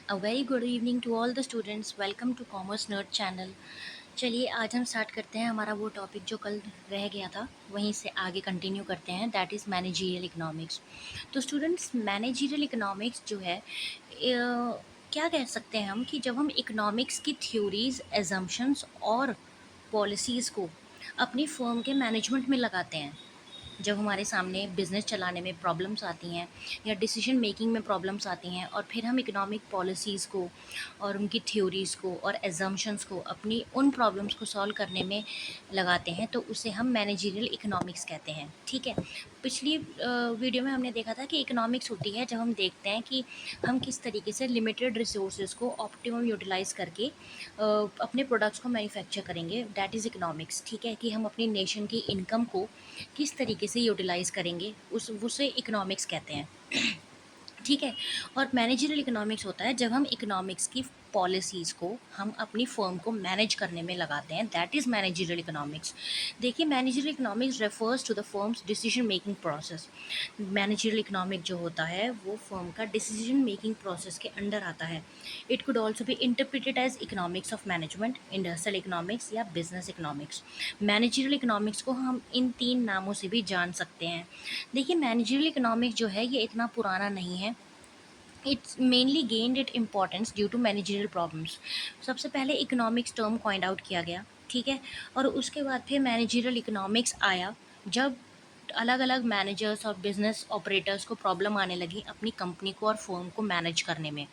A very good evening to all the students. Welcome to Commerce Nerd channel. चलिए आज हम start करते हैं हमारा वो टॉपिक जो कल रह गया था, वहीं से आगे कंटिन्यू करते हैं, दैट इज़ मैनेजरियल इकोनॉमिक्स। तो स्टूडेंट्स, मैनेजरियल इकोनॉमिक्स जो है क्या कह सकते हैं हम कि जब हम इकोनॉमिक्स की थ्योरीज, एजम्पशंस और पॉलिसीज़ को अपनी फर्म के मैनेजमेंट में लगाते हैं, जब हमारे सामने बिज़नेस चलाने में प्रॉब्लम्स आती हैं या डिसीजन मेकिंग में प्रॉब्लम्स आती हैं, और फिर हम इकोनॉमिक पॉलिसीज़ को और उनकी थ्योरीज़ को और एजम्पशंस को अपनी उन प्रॉब्लम्स को सॉल्व करने में लगाते हैं, तो उसे हम मैनेजरियल इकोनॉमिक्स कहते हैं। ठीक है, पिछली वीडियो में हमने देखा था कि इकोनॉमिक्स होती है जब हम देखते हैं कि हम किस तरीके से लिमिटेड रिसोर्सेज को ऑप्टिमम यूटिलाइज़ करके अपने प्रोडक्ट्स को मैन्युफैक्चर करेंगे, दैट इज़ इकोनॉमिक्स। ठीक है, कि हम अपनी नेशन की इनकम को किस तरीके से यूटिलाइज़ करेंगे, उसे इकोनॉमिक्स कहते हैं। ठीक है, और मैनेजरियल इकोनॉमिक्स होता है जब हम इकोनॉमिक्स की पॉलिसीज़ को हम अपनी फर्म को मैनेज करने में लगाते हैं, दैट इज़ मैनेजरियल इकोनॉमिक्स। देखिए, managerial economics refers to the firm's decision making process. Managerial economic जो होता है वो फर्म का डिसीजन मेकिंग प्रोसेस के अंडर आता है। It could also be interpreted as economics of management, industrial economics या बिजनेस इकोनॉमिक्स। मैनेजरियल इकोनॉमिक्स को हम इन 3 नामों से भी जान सकते हैं। देखिए, मैनेजरियल इकोनॉमिक्स जो है ये इतना पुराना नहीं है। It's mainly gained it importance due to managerial problems. सबसे पहले इकोनॉमिक्स टर्म कॉइंड आउट किया गया, ठीक है, और उसके बाद फिर मैनेजरियल इकोनॉमिक्स आया जब अलग अलग मैनेजर्स और बिजनेस ऑपरेटर्स को प्रॉब्लम आने लगी अपनी कंपनी को और फर्म को मैनेज करने में।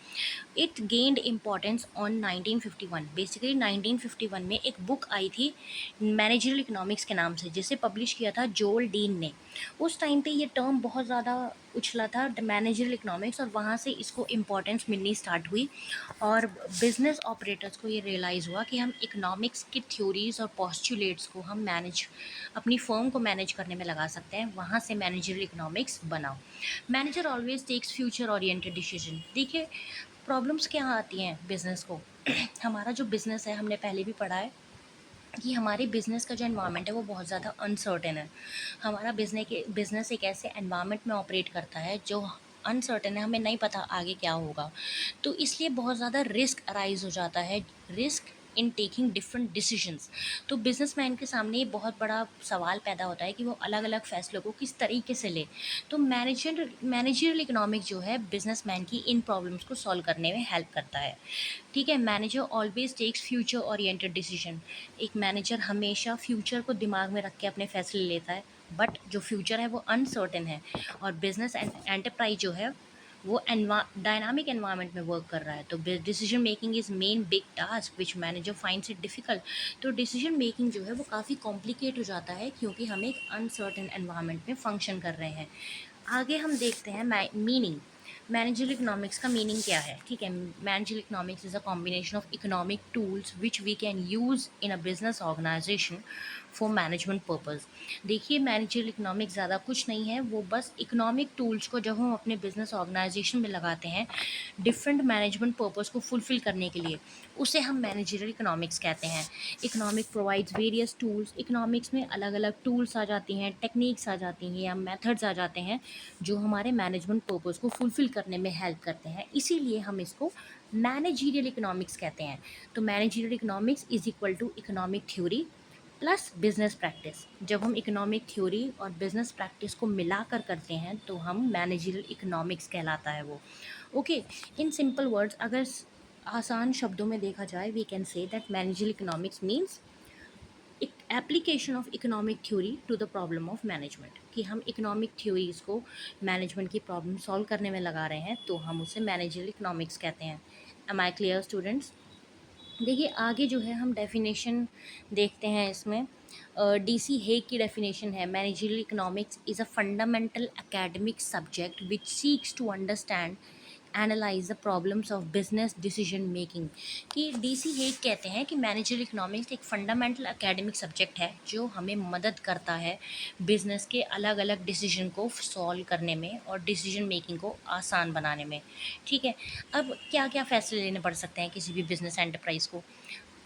It gained importance on 1951। Basically 1951 में एक बुक आई थी मैनेजरियल इकोनॉमिक्स के नाम से, जिसे पब्लिश किया था जोल डीन ने। उस टाइम पे ये टर्म बहुत ज़्यादा उछला था, मैनेजरियल इकोनॉमिक्स, और वहाँ से इसको इम्पोर्टेंस मिलनी स्टार्ट हुई और बिजनेस ऑपरेटर्स को ये रियलाइज़ हुआ कि हम इकोनॉमिक्स की थ्योरीज और पॉस्टुलेट्स को हम अपनी फर्म को मैनेज करने में लगा सकते हैं। वहाँ से मैनेजरियल इकोनॉमिक्स बना। Manager always takes future oriented decision. देखिए, प्रॉब्लम्स क्या आती हैं बिज़नेस को। हमारा जो बिज़नेस है, हमने पहले भी पढ़ा है कि हमारे बिज़नेस का जो एनवायरनमेंट है वो बहुत ज़्यादा अनसर्टेन है। हमारा बिज़नेस एक ऐसे एनवायरनमेंट में ऑपरेट करता है जो अनसर्टेन है, हमें नहीं पता आगे क्या होगा। तो इसलिए बहुत ज़्यादा रिस्क अराइज़ हो जाता है, risk in taking different decisions. तो बिजनेसमैन के सामने ये बहुत बड़ा सवाल पैदा होता है कि वो अलग अलग फैसलों को किस तरीके से ले। तो मैनेजरियल इकोनॉमिक्स जो है बिजनेसमैन की इन प्रॉब्लम्स को सॉल्व करने में हेल्प करता है। ठीक है, manager always takes future oriented decision. एक मैनेजर हमेशा फ्यूचर को दिमाग में रख के अपने फैसले लेता है, बट जो फ्यूचर है वो अनसर्टेन है, और बिजनेस एंटरप्राइज जो है वो डायनामिक एनवायरनमेंट में वर्क कर रहा है। तो decision making is main big task which manager finds it difficult. तो डिसीजन मेकिंग जो है वो काफ़ी कॉम्प्लिकेट हो जाता है, क्योंकि हम एक अनसर्टेन एनवायरनमेंट में फंक्शन कर रहे हैं। आगे हम देखते हैं मीनिंग। मैनेजरियल इकोनॉमिक्स का मीनिंग क्या है। ठीक है, managerial economics is a combination of economic tools which we can use in a business organisation for management purpose. देखिए, मैनेजरियल इकोनॉमिक्स ज़्यादा कुछ नहीं है, वो बस इकोनॉमिक टूल्स को जब हम अपने बिजनेस ऑर्गेनाइजेशन में लगाते हैं डिफरेंट मैनेजमेंट पर्पज़ को फुलफ़िल करने के लिए, उसे हम मैनेजरियल इकोनॉमिक्स कहते हैं। Economic provides various tools. Economics में अलग अलग टूल्स आ जाती हैं, टेक्निक्स आ जाती हैं या मेथड्स आ जाते हैं जो हमारे मैनेजमेंट पर्पज़ को फुलफ़िल करने में हेल्प करते हैं, इसीलिए हम इसको मैनेजरियल इकोनॉमिक्स कहते हैं। तो managerial economics is equal to economic theory plus business practice. जब हम इकोनॉमिक थ्योरी और बिजनेस प्रैक्टिस को मिलाकर करते हैं तो हम मैनेजरियल इकोनॉमिक्स कहलाता है वो। ओके, इन सिंपल वर्ड्स, अगर आसान शब्दों में देखा जाए, we can say that managerial economics means application of economic theory to the problem of management. कि हम इकोनॉमिक थ्योरीज को मैनेजमेंट की प्रॉब्लम सॉल्व करने में लगा रहे हैं, तो हम उसे मैनेजरियल इकोनॉमिक्स कहते हैं। Am I clear students? देखिए, आगे जो है हम डेफिनेशन देखते हैं इसमें। डीसी हेग की डेफिनेशन है, managerial economics is a fundamental academic subject which seeks to understand analyse the problems of business decision making. कि डीसी हेग कहते हैं कि मैनेजरियल इकोनॉमिक्स एक फंडामेंटल एकेडमिक सब्जेक्ट है जो हमें मदद करता है बिजनेस के अलग अलग डिसीजन को सॉल्व करने में और डिसीजन मेकिंग को आसान बनाने में। ठीक है, अब क्या क्या फैसले लेने पड़ सकते हैं किसी भी बिजनेस एंटरप्राइज को,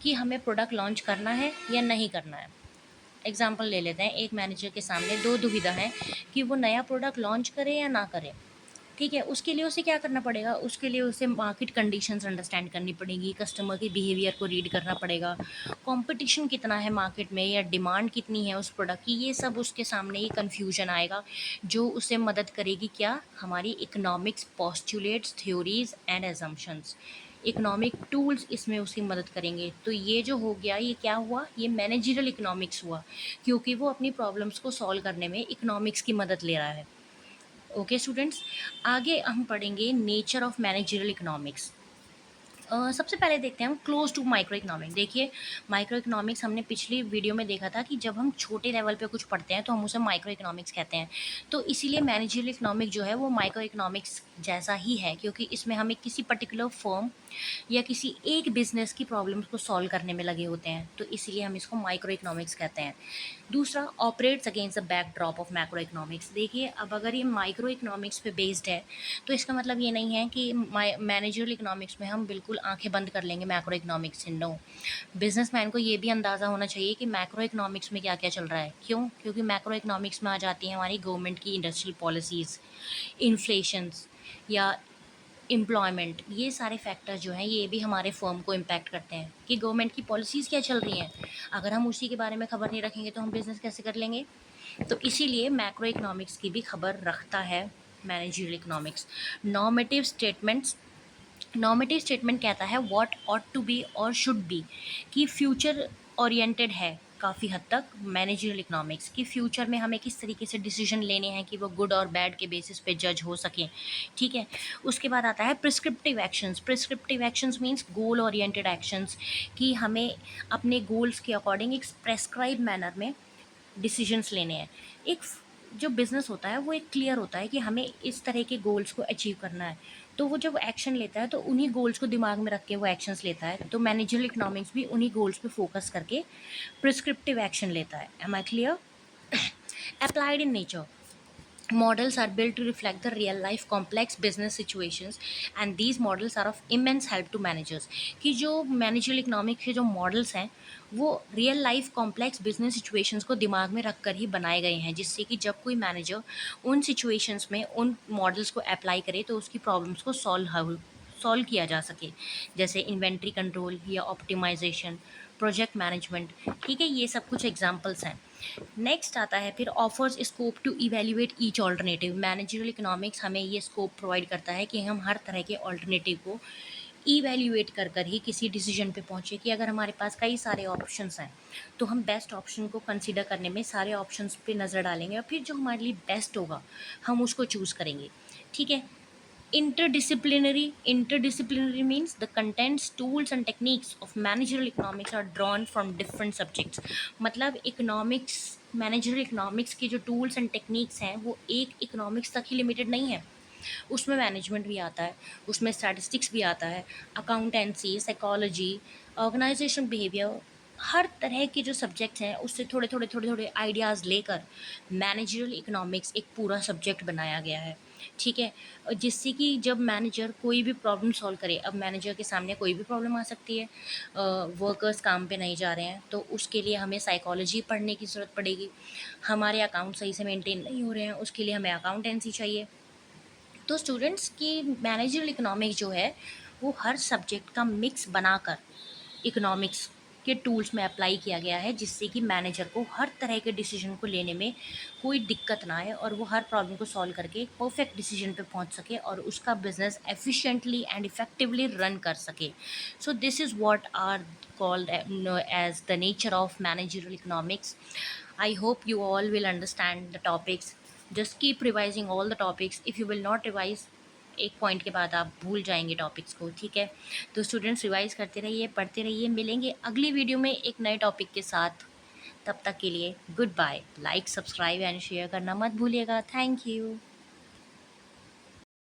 कि हमें प्रोडक्ट लॉन्च करना है या नहीं करना है। एग्जाम्पल ले लेते हैं, एक मैनेजर के सामने दो दुविधा है कि वो नया प्रोडक्ट लॉन्च करे या ना करे। ठीक है, उसके लिए उसे क्या करना पड़ेगा, उसके लिए उसे मार्केट कंडीशंस अंडरस्टैंड करनी पड़ेगी, कस्टमर के बिहेवियर को रीड करना पड़ेगा, कंपटीशन कितना है मार्केट में या डिमांड कितनी है उस प्रोडक्ट की, ये सब उसके सामने ही कन्फ्यूजन आएगा, जो उसे मदद करेगी क्या, हमारी economics postulates, theories and assumptions, economic tools इसमें उसकी मदद करेंगे। तो ये जो हो गया, ये क्या हुआ, ये मैनेजरल इकोनॉमिक्स हुआ, क्योंकि वो अपनी प्रॉब्लम्स को सॉल्व करने में इकोनॉमिक्स की मदद ले रहा है। ओके स्टूडेंट्स, आगे हम पढ़ेंगे नेचर ऑफ मैनेजरियल इकोनॉमिक्स। सबसे पहले देखते हैं हम क्लोज टू माइक्रो इकोनॉमिक्स। देखिए, माइक्रो इकोनॉमिक्स हमने पिछली वीडियो में देखा था कि जब हम छोटे लेवल पे कुछ पढ़ते हैं तो हम उसे माइक्रो इकोनॉमिक्स कहते हैं। तो इसीलिए मैनेजरियल इकोनॉमिक जो है वो माइक्रो इकोनॉमिक्स जैसा ही है, क्योंकि इसमें हमें किसी पर्टिकुलर फर्म या किसी एक बिजनेस की प्रॉब्लम्स को सॉल्व करने में लगे होते हैं, तो इसीलिए हम इसको माइक्रो इकोनॉमिक्स कहते हैं। दूसरा, operates against the backdrop of macro economics. देखिए, अब अगर ये माइक्रो इकोनॉमिक्स पे बेस्ड है तो इसका मतलब ये नहीं है कि मैनेजरल इकोनॉमिक्स में हम बिल्कुल आंखें बंद कर लेंगे मैक्रो इकोनॉमिक्स से। नो, बिजनेसमैन को ये भी अंदाज़ा होना चाहिए कि मैक्रो इकोनॉमिक्स में क्या क्या चल रहा है। क्यों? क्योंकि मैक्रो इकोनॉमिक्स में आ जाती है हमारी गवर्नमेंट की इंडस्ट्रियल पॉलिसीज़, इन्फ्लेशंस या एम्प्लॉयमेंट, ये सारे फैक्टर जो हैं ये भी हमारे फर्म को इम्पैक्ट करते हैं कि गवर्नमेंट की पॉलिसीज़ क्या चल रही हैं। अगर हम उसी के बारे में खबर नहीं रखेंगे तो हम बिज़नेस कैसे कर लेंगे। तो इसीलिए मैक्रो इकोनॉमिक्स की भी खबर रखता है managerial economics. Normative statements, normative statement कहता है व्हाट ऑट टू बी और शुड बी, कि फ्यूचर ओरिएंटेड है काफ़ी हद तक मैनेजरियल इकोनॉमिक्स, कि फ्यूचर में हमें किस तरीके से डिसीजन लेने हैं कि वो गुड और बैड के बेसिस पे जज हो सकें। ठीक है, उसके बाद आता है prescriptive actions. Prescriptive actions means goal oriented actions, कि हमें अपने गोल्स के अकॉर्डिंग एक प्रेस्क्राइब मैनर में डिसीजंस लेने हैं। एक जो बिज़नेस होता है वो एक क्लियर होता है कि हमें इस तरह के गोल्स को अचीव करना है, तो वो जब एक्शन लेता है तो उन्हीं गोल्स को दिमाग में रख के वो एक्शंस लेता है। तो मैनेजरियल इकोनॉमिक्स भी उन्हीं गोल्स पे फोकस करके प्रिस्क्रिप्टिव एक्शन लेता है। Am I clear? Applied in nature, models are built to reflect the real life complex business situations and these models are of immense help to managers, कि जो managerial economic के जो models हैं वो real life complex business situations को दिमाग में रख कर ही बनाए गए हैं, जिससे कि जब कोई मैनेजर उन सिचुएशंस में उन मॉडल्स को अप्लाई करे तो उसकी प्रॉब्लम्स को सॉल्व किया जा सके, जैसे इन्वेंट्री कंट्रोल या ऑप्टिमाइजेशन, प्रोजेक्ट मैनेजमेंट। ठीक है, ये सब कुछ एग्जांपल्स हैं। नेक्स्ट आता है फिर offers scope to evaluate each alternative. Managerial economics हमें ये स्कोप प्रोवाइड करता है कि हम हर तरह के ऑल्टरनेटिव को इवेल्युएट कर कर ही किसी डिसीजन पे पहुँचे, कि अगर हमारे पास कई सारे ऑप्शंस हैं तो हम बेस्ट ऑप्शन को कंसीडर करने में सारे ऑप्शंस पे नज़र डालेंगे और फिर जो हमारे लिए बेस्ट होगा हम उसको चूज़ करेंगे। ठीक है, interdisciplinary means the contents, tools and techniques of managerial economics are drawn from different subjects। मतलब इकोनॉमिक्स, मैनेजरियल इकोनॉमिक्स के जो टूल्स एंड टेक्निक्स हैं वो एक इकोनॉमिक्स तक ही लिमिटेड नहीं है, उसमें मैनेजमेंट भी आता है, उसमें स्टैटिस्टिक्स भी आता है, अकाउंटेंसी, साइकोलॉजी, ऑर्गेनाइजेशन बिहेवियर, हर तरह के जो सब्जेक्ट्स हैं उससे थोड़े थोड़े आइडियाज़ लेकर मैनेजरियल इकोनॉमिक्स एक पूरा सब्जेक्ट बनाया गया है। ठीक है, जिससे कि जब मैनेजर कोई भी प्रॉब्लम सॉल्व करे, अब मैनेजर के सामने कोई भी प्रॉब्लम आ सकती है, वर्कर्स काम पे नहीं जा रहे हैं तो उसके लिए हमें साइकोलॉजी पढ़ने की ज़रूरत पड़ेगी, हमारे अकाउंट सही से मेंटेन नहीं हो रहे हैं उसके लिए हमें अकाउंटेंसी चाहिए। तो स्टूडेंट्स की मैनेजरियल इकोनॉमिक्स जो है वो हर सब्जेक्ट का मिक्स बनाकर इकोनॉमिक्स के टूल्स में अप्लाई किया गया है, जिससे कि मैनेजर को हर तरह के डिसीजन को लेने में कोई दिक्कत ना आए और वो हर प्रॉब्लम को सॉल्व करके एक परफेक्ट डिसीजन पे पहुंच सके और उसका business efficiently and effectively run कर सके। So this is what are called as the nature of managerial economics. I hope you all will understand the topics. Just keep revising all the topics. If you will not revise, एक point के बाद आप भूल जाएंगे topics को। ठीक है, तो स्टूडेंट्स रिवाइज करते रहिए, पढ़ते रहिए, मिलेंगे अगली वीडियो में एक नए टॉपिक के साथ। तब तक के लिए goodbye. Like, subscribe and share करना मत भूलिएगा। Thank you.